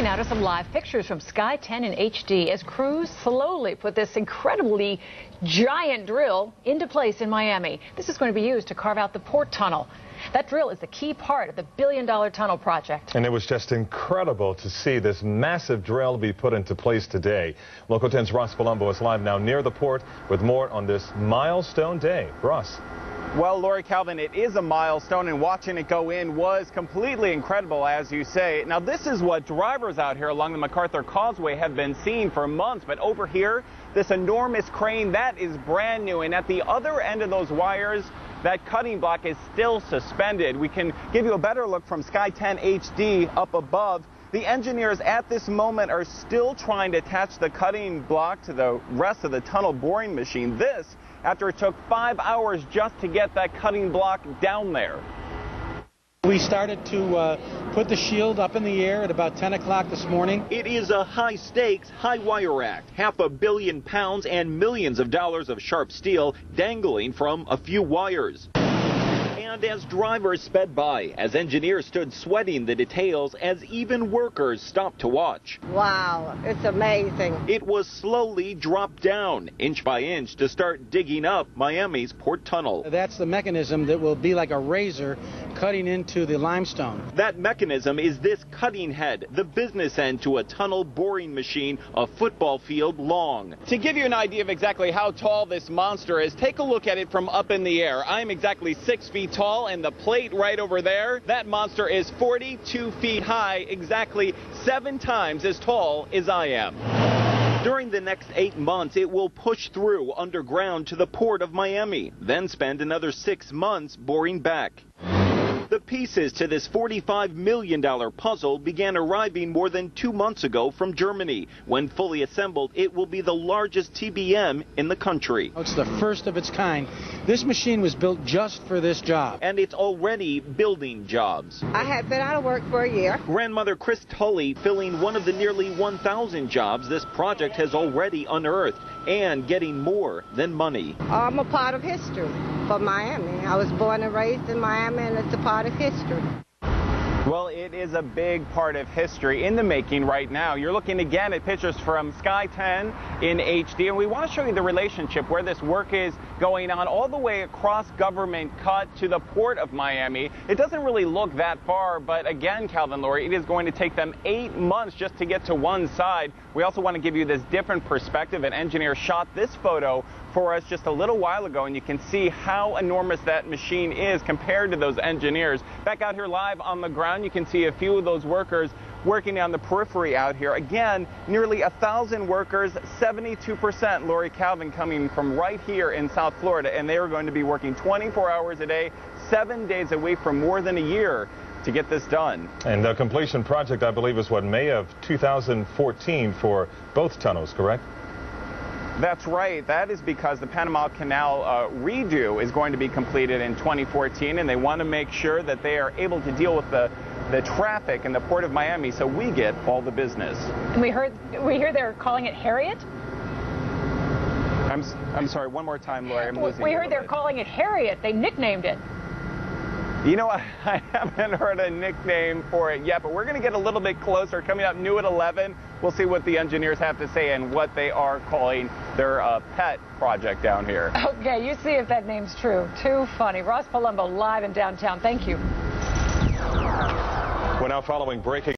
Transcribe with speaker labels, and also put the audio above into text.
Speaker 1: you now to some live pictures from Sky 10 in HD as crews slowly put this incredibly giant drill into place in Miami. This is going to be used to carve out the port tunnel. That drill is the key part of the billion-dollar tunnel project.
Speaker 2: And it was just incredible to see this massive drill be put into place today. Local 10's Ross Palumbo is live now near the port with more on this milestone day. Ross.
Speaker 3: Well, Lori, Calvin, it is a milestone, and watching it go in was completely incredible, as you say. Now, this is what drivers out here along the MacArthur Causeway have been seeing for months. But over here, this enormous crane, that is brand new. And at the other end of those wires, that cutting block is still suspended. We can give you a better look from Sky 10 HD up above. The engineers at this moment are still trying to attach the cutting block to the rest of the tunnel boring machine. This after it took 5 hours just to get that cutting block down there.
Speaker 4: We started to put the shield up in the air at about 10 o'clock this morning.
Speaker 5: It is a high-stakes, high-wire act. £500 million and millions of dollars of sharp steel dangling from a few wires. And as drivers sped by, as engineers stood sweating the details, as even workers stopped to watch.
Speaker 6: Wow, it's amazing.
Speaker 5: It was slowly dropped down, inch by inch, to start digging up Miami's port tunnel.
Speaker 4: That's the mechanism that will be like a razor cutting into the limestone.
Speaker 5: That mechanism is this cutting head, the business end to a tunnel boring machine a football field long.
Speaker 3: To give you an idea of exactly how tall this monster is, take a look at it from up in the air. I'm exactly 6 feet tall, and the plate right over there, that monster is 42 feet high, exactly 7 times as tall as I am. During the next 8 months, it will push through underground to the port of Miami, then spend another 6 months boring back. The pieces to this $45 million puzzle began arriving more than 2 months ago from Germany. When fully assembled, it will be the largest TBM in the country.
Speaker 4: It's the first of its kind. This machine was built just for this job.
Speaker 5: And it's already building jobs.
Speaker 6: I had been out of work for a year.
Speaker 5: Grandmother Chris Tully filling one of the nearly 1,000 jobs this project has already unearthed, and getting more than money.
Speaker 6: I'm a part of history for Miami. I was born and raised in Miami, and it's a part of history.
Speaker 3: Well, it is a big part of history in the making right now. You're looking again at pictures from Sky 10 in HD, and we want to show you the relationship where this work is going on all the way across government cut to the port of Miami. It doesn't really look that far, but again, Calvin, Lori, it is going to take them 8 months just to get to one side. We also want to give you this different perspective. An engineer shot this photo for us just a little while ago, and you can see how enormous that machine is compared to those engineers. Back out here live on the ground, you can see a few of those workers working on the periphery out here. Again, nearly 1,000 workers, 72%, Lori, Calvin, coming from right here in South Florida, and they are going to be working 24 hours a day, 7 days a week for more than a year to get this done. And the completion project, I believe, is what, May of 2014 for both tunnels, correct? That's right. That is because the Panama Canal redo is going to be completed in 2014, and they want to make sure that they are able to deal with the traffic in the port of Miami, so we get all the business.
Speaker 1: And we hear they're calling it Harriet?
Speaker 3: I'm sorry, one more time, Lori. I'm losing
Speaker 1: We heard they're calling it Harriet. They nicknamed it.
Speaker 3: You know what? I haven't heard a nickname for it yet, but we're going to get a little bit closer. Coming up new at 11, we'll see what the engineers have to say and what they are calling their pet project down here.
Speaker 1: Okay, you see if that name's true. Too funny. Ross Palumbo live in downtown. Thank you.
Speaker 2: We're now following breaking